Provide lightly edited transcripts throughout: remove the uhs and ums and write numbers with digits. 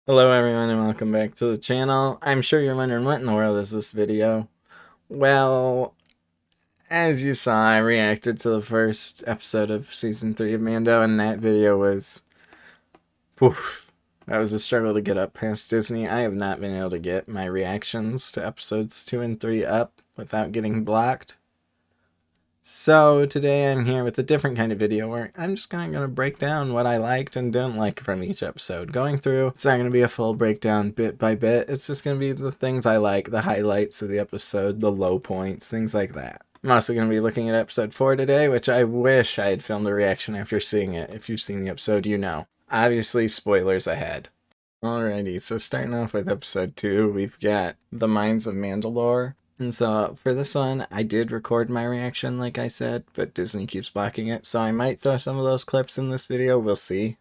Hello everyone and welcome back to the channel. I'm sure you're wondering what in the world is this video. Well, as you saw, I reacted to the first episode of Season 3 of Mando, and that video was... Oof, that was a struggle to get up past Disney. I have not been able to get my reactions to episodes 2 and 3 up without getting blocked. So today I'm here with a different kind of video where I'm just kind of going to break down what I liked and didn't like from each episode. Going through, it's not going to be a full breakdown bit by bit. It's just going to be the things I like, the highlights of the episode, the low points, things like that. I'm also going to be looking at episode 4 today, which I wish I had filmed a reaction after seeing it. If you've seen the episode, you know. Obviously, spoilers ahead. Alrighty, so starting off with episode 2, we've got The Mines of Mandalore. And so for this one, I did record my reaction, like I said, but Disney keeps blocking it, so I might throw some of those clips in this video, we'll see.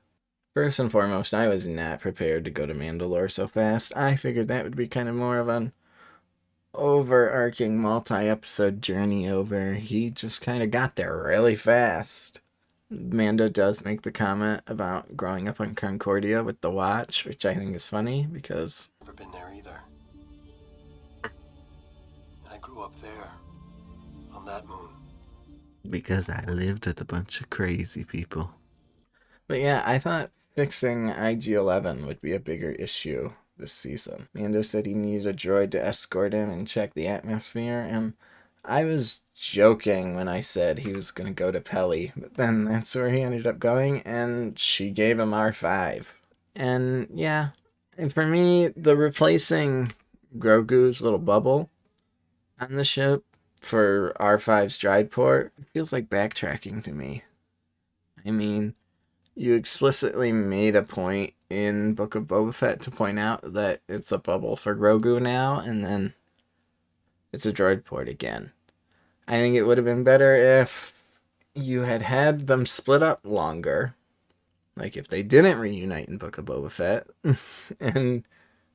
First and foremost, I was not prepared to go to Mandalore so fast. I figured that would be kind of more of an overarching multi-episode journey over. He just kind of got there really fast. Mando does make the comment about growing up on Concordia with the watch, which I think is funny because... Never been there either. I grew up there, on that moon. Because I lived with a bunch of crazy people. But yeah, I thought fixing IG-11 would be a bigger issue this season. Mando said he needed a droid to escort him and check the atmosphere, and I was joking when I said he was going to go to Peli, but then that's where he ended up going, and she gave him R5. And yeah, and for me, the replacing Grogu's little bubble on the ship for R5's droid port feels like backtracking to me. I mean, you explicitly made a point in Book of Boba Fett to point out that it's a bubble for Grogu now, and then it's a droid port again. I think it would have been better if you had had them split up longer, like if they didn't reunite in Book of Boba Fett, and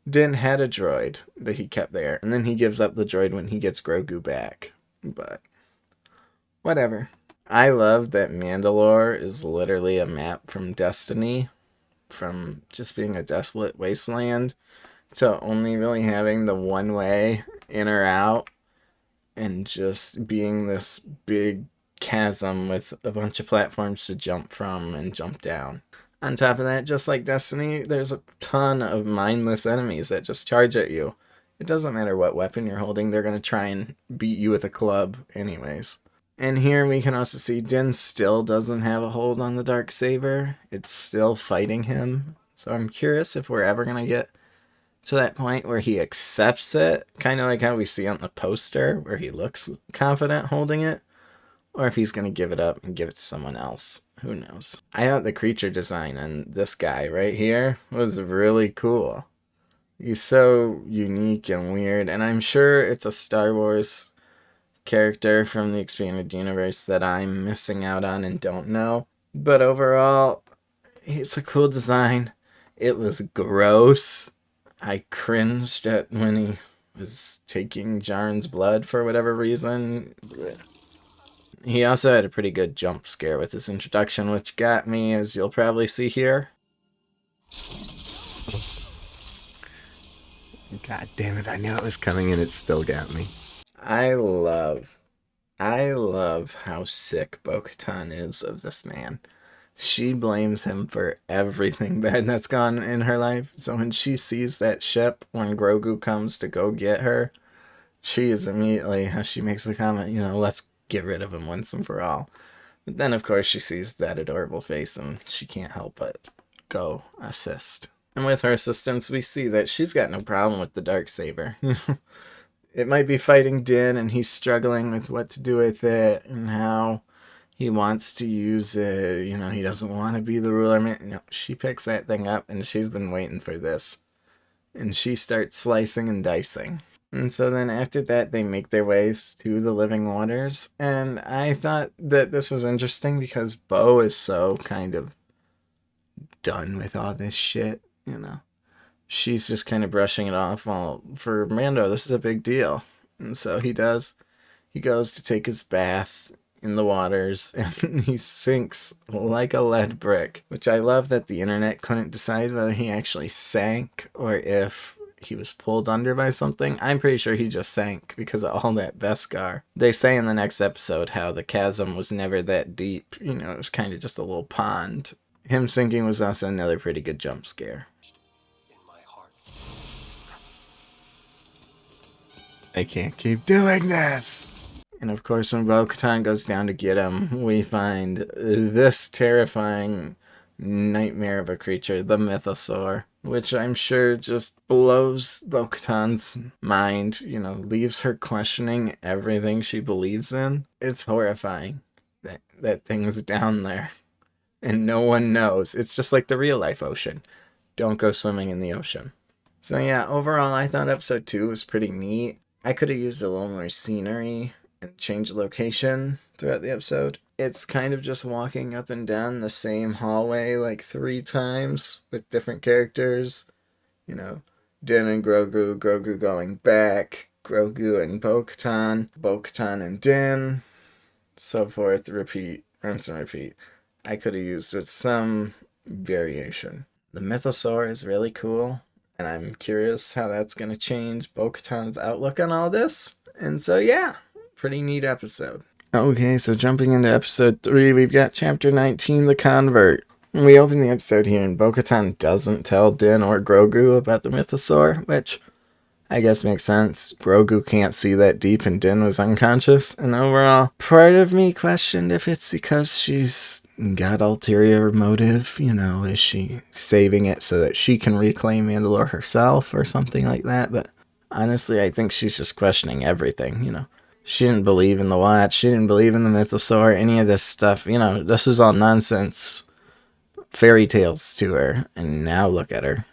Din had a droid that he kept there, and then he gives up the droid when he gets Grogu back. But whatever. I love that Mandalore is literally a map from Destiny, from just being a desolate wasteland to only really having the one way in or out, and just being this big chasm with a bunch of platforms to jump from and jump down. On top of that, just like Destiny, there's a ton of mindless enemies that just charge at you. It doesn't matter what weapon you're holding, they're going to try and beat you with a club anyways. And here we can also see Din still doesn't have a hold on the Darksaber. It's still fighting him. So I'm curious if we're ever going to get to that point where he accepts it, kind of like how we see on the poster where he looks confident holding it, or if he's going to give it up and give it to someone else. Who knows? I thought the creature design on this guy right here was really cool. He's so unique and weird, and I'm sure it's a Star Wars character from the expanded universe that I'm missing out on and don't know. But overall, it's a cool design. It was gross. I cringed at when he was taking Jarn's blood for whatever reason. He also had a pretty good jump scare with his introduction, which got me, as you'll probably see here. God damn it, I knew it was coming and it still got me. I love how sick Bo-Katan is of this man. She blames him for everything bad that's gone in her life. So when she sees that ship, when Grogu comes to go get her, she is immediately, how she makes the comment, you know, let's get rid of him once and for all. But then, of course, she sees that adorable face and she can't help but go assist. And with her assistance, we see that she's got no problem with the Darksaber. It might be fighting Din and he's struggling with what to do with it and how he wants to use it. You know, he doesn't want to be the ruler. No, she picks that thing up and she's been waiting for this. And she starts slicing and dicing. And so then after that, they make their ways to the Living Waters. And I thought that this was interesting because Bo is so kind of done with all this shit, you know. She's just kind of brushing it off. Well, for Mando, this is a big deal. And so he goes to take his bath in the waters, and he sinks like a lead brick, which I love that the internet couldn't decide whether he actually sank or if he was pulled under by something. I'm pretty sure he just sank because of all that Beskar. They say in the next episode how the chasm was never that deep. You know, it was kind of just a little pond. Him sinking was also another pretty good jump scare. In my heart. I can't keep doing this! And of course, when Bo-Katan goes down to get him, we find this terrifying nightmare of a creature, the Mythosaur, which I'm sure just blows Bo-Katan's mind, you know, leaves her questioning everything she believes in. It's horrifying that thing's down there, and no one knows. It's just like the real-life ocean. Don't go swimming in the ocean. So yeah, overall, I thought episode 2 was pretty neat. I could have used a little more scenery and change location throughout the episode. It's kind of just walking up and down the same hallway like 3 times with different characters. You know, Din and Grogu, Grogu going back, Grogu and Bo-Katan, Bo-Katan and Din, so forth, repeat, rinse and repeat. I could have used with some variation. The Mythosaur is really cool, and I'm curious how that's going to change Bo-Katan's outlook on all this. And so yeah, pretty neat episode. Okay, so jumping into episode 3, we've got chapter 19, The Convert. We open the episode here, and Bo-Katan doesn't tell Din or Grogu about the Mythosaur, which I guess makes sense. Grogu can't see that deep, and Din was unconscious. And overall, part of me questioned if it's because she's got ulterior motive. You know, is she saving it so that she can reclaim Mandalore herself or something like that? But honestly, I think she's just questioning everything, you know. She didn't believe in the Watch. She didn't believe in the Mythosaur. Any of this stuff, you know, this is all nonsense. Fairy tales to her. And now look at her.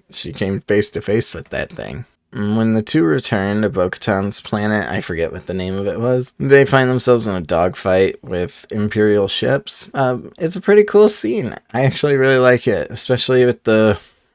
She came face to face with that thing. When the two return to Bo-Katan's planet, I forget what the name of it was, they find themselves in a dogfight with Imperial ships. It's a pretty cool scene. I actually really like it, especially with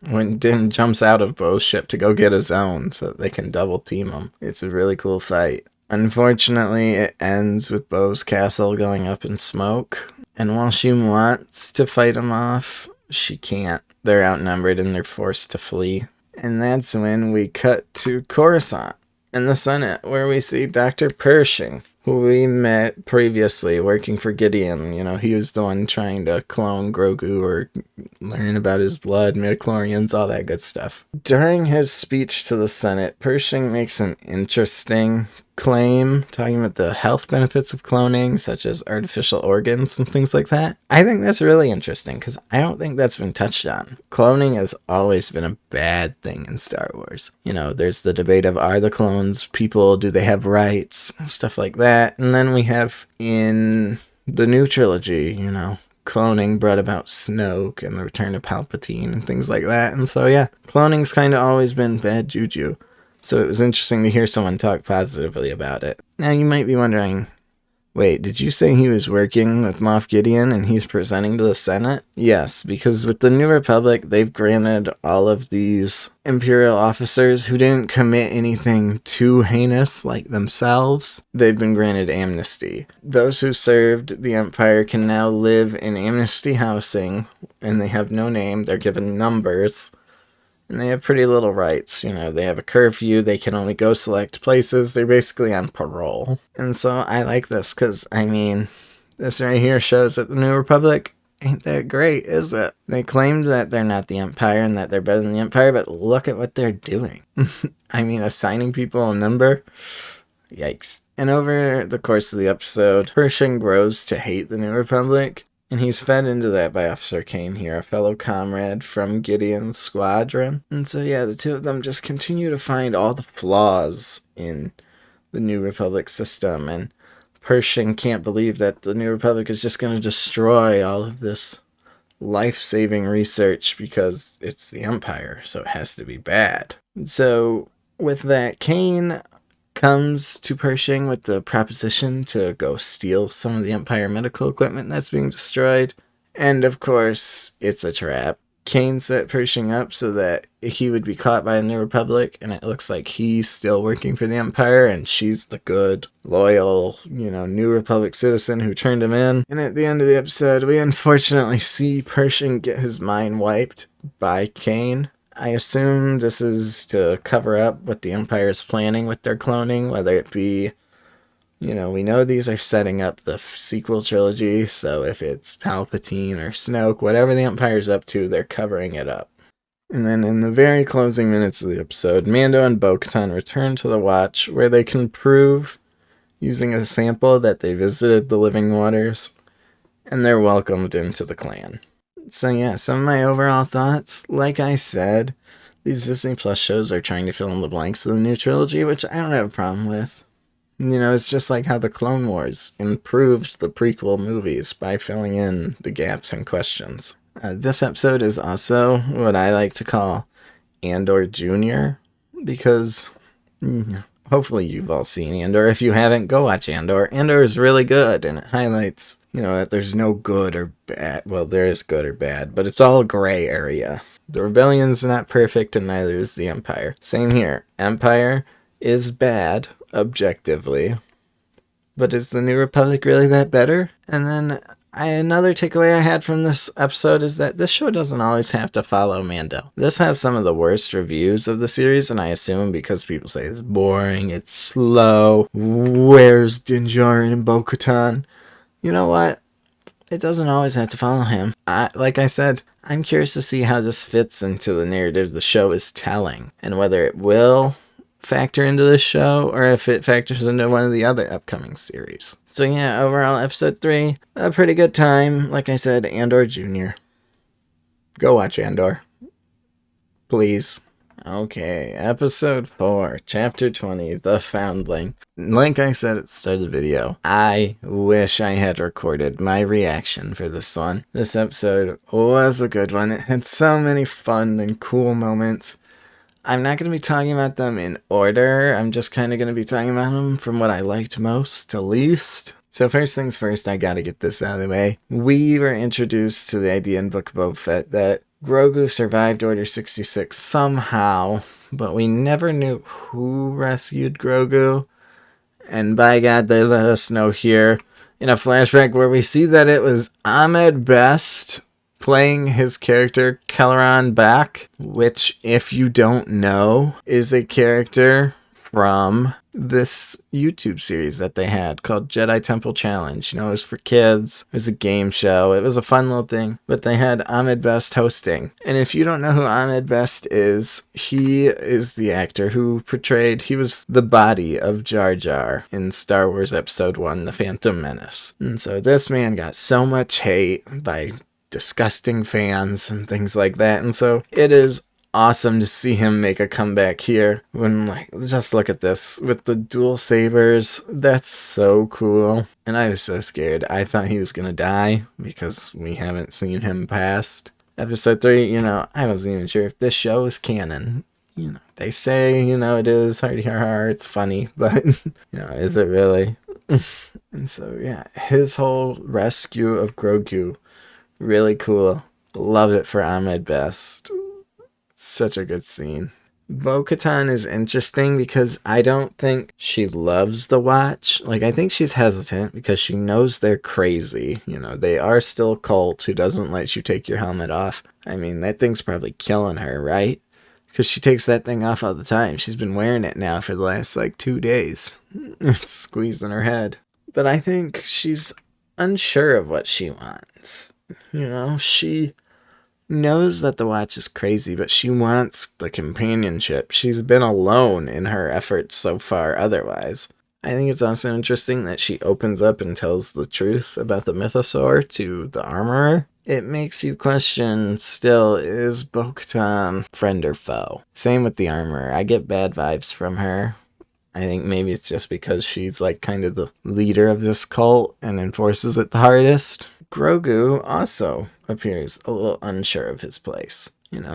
when Din jumps out of Bo's ship to go get his own so that they can double team him. It's a really cool fight. Unfortunately, it ends with Bo's castle going up in smoke. And while she wants to fight him off, she can't. They're outnumbered and they're forced to flee. And that's when we cut to Coruscant in the Senate, where we see Dr. Pershing, who we met previously working for Gideon. You know, he was the one trying to clone Grogu or learning about his blood, midichlorians, all that good stuff. During his speech to the Senate, Pershing makes an interesting claim talking about the health benefits of cloning, such as artificial organs and things like that. I think that's really interesting because I don't think that's been touched on. Cloning has always been a bad thing in Star Wars. You know, there's the debate of, are the clones people, do they have rights, stuff like that. And then we have in the new trilogy, you know, cloning brought about Snoke and the return of Palpatine and things like that. And so yeah, cloning's kind of always been bad juju. So it was interesting to hear someone talk positively about it. Now you might be wondering, wait, did you say he was working with Moff Gideon and he's presenting to the Senate? Yes, because with the New Republic, they've granted all of these Imperial officers who didn't commit anything too heinous like themselves, they've been granted amnesty. Those who served the Empire can now live in amnesty housing, and they have no name, they're given numbers. And they have pretty little rights, you know, they have a curfew, they can only go select places, they're basically on parole. And so I like this, because, I mean, this right here shows that the New Republic ain't that great, is it? They claimed that they're not the Empire and that they're better than the Empire, but look at what they're doing. I mean, assigning people a number? Yikes. And over the course of the episode, Pershing grows to hate the New Republic. And he's fed into that by Officer Kane here, a fellow comrade from Gideon's squadron. And so yeah, the two of them just continue to find all the flaws in the New Republic system. And Pershing can't believe that the New Republic is just going to destroy all of this life-saving research because it's the Empire, so it has to be bad. So with that, Kane comes to Pershing with the proposition to go steal some of the Empire medical equipment that's being destroyed. And of course, it's a trap. Kane set Pershing up so that he would be caught by the New Republic, and it looks like he's still working for the Empire, and she's the good, loyal, New Republic citizen who turned him in. And at the end of the episode, we unfortunately see Pershing get his mind wiped by Kane. I assume this is to cover up what the Empire is planning with their cloning, whether it be, we know these are setting up the sequel trilogy, so if it's Palpatine or Snoke, whatever the Empire's up to, they're covering it up. And then in the very closing minutes of the episode, Mando and Bo-Katan return to the Watch, where they can prove, using a sample, that they visited the Living Waters, and they're welcomed into the clan. So yeah, some of my overall thoughts, like I said, these Disney Plus shows are trying to fill in the blanks of the new trilogy, which I don't have a problem with. It's just like how the Clone Wars improved the prequel movies by filling in the gaps and questions. This episode is also what I like to call Andor Jr., because hopefully you've all seen Andor. If you haven't, go watch Andor. Andor is really good, and it highlights, that there's no good or bad. Well, there is good or bad, but it's all a gray area. The Rebellion's not perfect, and neither is the Empire. Same here. Empire is bad, objectively, but is the New Republic really that better? And then another takeaway I had from this episode is that this show doesn't always have to follow Mando. This has some of the worst reviews of the series, and I assume because people say it's boring, it's slow, where's Din Djarin and Bo-Katan? You know what? It doesn't always have to follow him. Like I said, I'm curious to see how this fits into the narrative the show is telling, and whether it will factor into this show, or if it factors into one of the other upcoming series. So yeah, overall, episode 3, a pretty good time. Like I said, Andor Jr. Go watch Andor. Please. Okay, episode 4, chapter 20, The Foundling. Like I said at the start of the video, I wish I had recorded my reaction for this one. This episode was a good one. It had so many fun and cool moments. I'm not going to be talking about them in order. I'm just kind of going to be talking about them from what I liked most to least. So first things first, I got to get this out of the way. We were introduced to the idea in Book of Boba Fett that Grogu survived Order 66 somehow, but we never knew who rescued Grogu. And by God, they let us know here in a flashback where we see that it was Ahmed Best playing his character Kelleron Back, which, if you don't know, is a character from this YouTube series that they had called Jedi Temple Challenge. It was for kids. It was a game show. It was a fun little thing, but they had Ahmed Best hosting. And if you don't know who Ahmed Best is, he is the actor who he was the body of Jar Jar in Star Wars Episode 1, The Phantom Menace. And so this man got so much hate by disgusting fans and things like that, and so it is awesome to see him make a comeback here. Just look at this with the dual sabers. That's so cool. And I was so scared. I thought he was gonna die because we haven't seen him past episode 3. I wasn't even sure if this show is canon. They say, it is hardy it's funny, but is it really? And so yeah, his whole rescue of Grogu, really cool. Love it for Ahmed Best. Such a good scene. Bo-Katan is interesting because I don't think she loves the Watch. I think she's hesitant because she knows they're crazy. They are still a cult who doesn't let you take your helmet off. I mean, that thing's probably killing her, right? Because she takes that thing off all the time. She's been wearing it now for the last 2 days. It's squeezing her head. But I think she's unsure of what she wants. She knows that the Watch is crazy, but she wants the companionship. She's been alone in her efforts so far otherwise. I think it's also interesting that she opens up and tells the truth about the mythosaur to the armorer. It makes you question still, is Bo-Katan friend or foe? Same with the armorer. I get bad vibes from her. I think maybe it's just because she's kind of the leader of this cult and enforces it the hardest. Grogu also appears a little unsure of his place.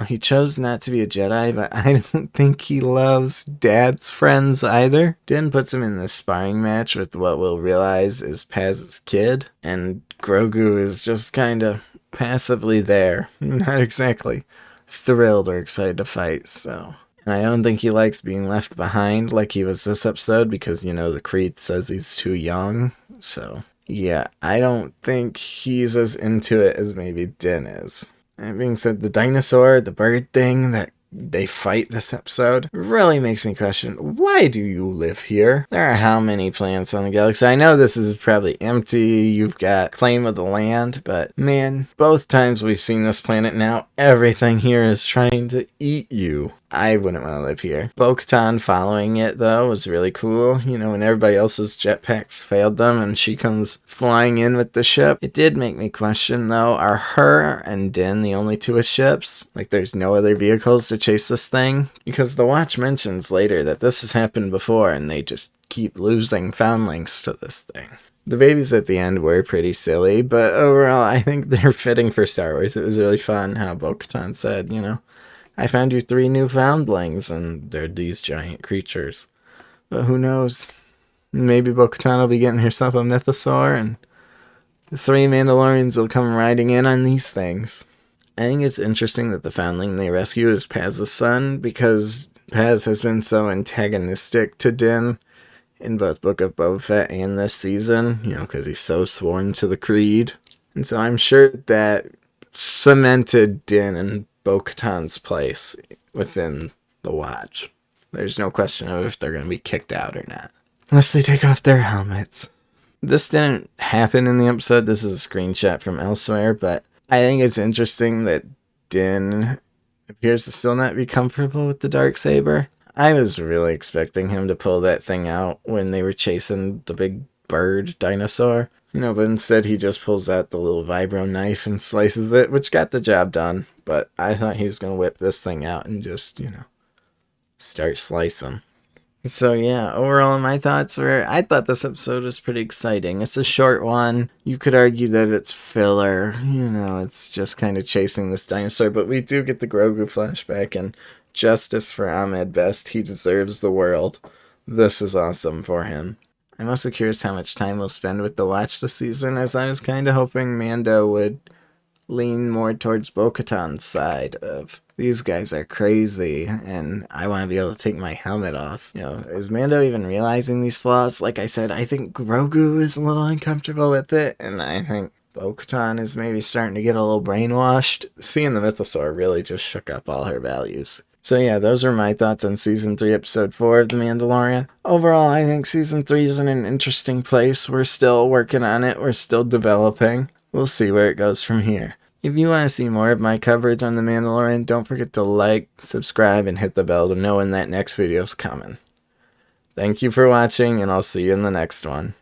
He chose not to be a Jedi, but I don't think he loves Dad's friends either. Din puts him in this sparring match with what we'll realize is Paz's kid, and Grogu is just kind of passively there. Not exactly thrilled or excited to fight, so. And I don't think he likes being left behind like he was this episode because, the Creed says he's too young. So, yeah, I don't think he's as into it as maybe Din is. That being said, the dinosaur, the bird thing that they fight this episode really makes me question, why do you live here? There are how many planets on the galaxy? I know this is probably empty, you've got claim of the land, but man, both times we've seen this planet now, everything here is trying to eat you. I wouldn't want to live here. Bo-Katan following it, though, was really cool. When everybody else's jetpacks failed them and she comes flying in with the ship. It did make me question, though, are her and Din the only two with ships? Like, there's no other vehicles to chase this thing? Because the Watch mentions later that this has happened before and they just keep losing foundlings to this thing. The babies at the end were pretty silly, but overall, I think they're fitting for Star Wars. It was really fun how Bo-Katan said, I found you 3 new foundlings, and they're these giant creatures. But who knows? Maybe Bo-Katan will be getting herself a mythosaur, and the 3 Mandalorians will come riding in on these things. I think it's interesting that the foundling they rescue is Paz's son, because Paz has been so antagonistic to Din in both Book of Boba Fett and this season, because he's so sworn to the Creed. And so I'm sure that cemented Din and Bo-Katan's place within the Watch. There's no question of if they're going to be kicked out or not. Unless they take off their helmets. This didn't happen in the episode. This is a screenshot from elsewhere, but I think it's interesting that Din appears to still not be comfortable with the Darksaber. I was really expecting him to pull that thing out when they were chasing the big bird dinosaur. But instead he just pulls out the little vibro knife and slices it, which got the job done. But I thought he was going to whip this thing out and just, start slicing. So yeah, overall my thoughts were, I thought this episode was pretty exciting. It's a short one. You could argue that it's filler. It's just kind of chasing this dinosaur. But we do get the Grogu flashback and justice for Ahmed Best. He deserves the world. This is awesome for him. I'm also curious how much time we'll spend with the Watch this season, as I was kind of hoping Mando would lean more towards Bo-Katan's side of, these guys are crazy, and I want to be able to take my helmet off. Is Mando even realizing these flaws? Like I said, I think Grogu is a little uncomfortable with it, and I think Bo-Katan is maybe starting to get a little brainwashed. Seeing the Mythosaur really just shook up all her values. So yeah, those are my thoughts on Season 3, Episode 4 of The Mandalorian. Overall, I think Season 3 is in an interesting place. We're still working on it. We're still developing. We'll see where it goes from here. If you want to see more of my coverage on The Mandalorian, don't forget to like, subscribe, and hit the bell to know when that next video is coming. Thank you for watching, and I'll see you in the next one.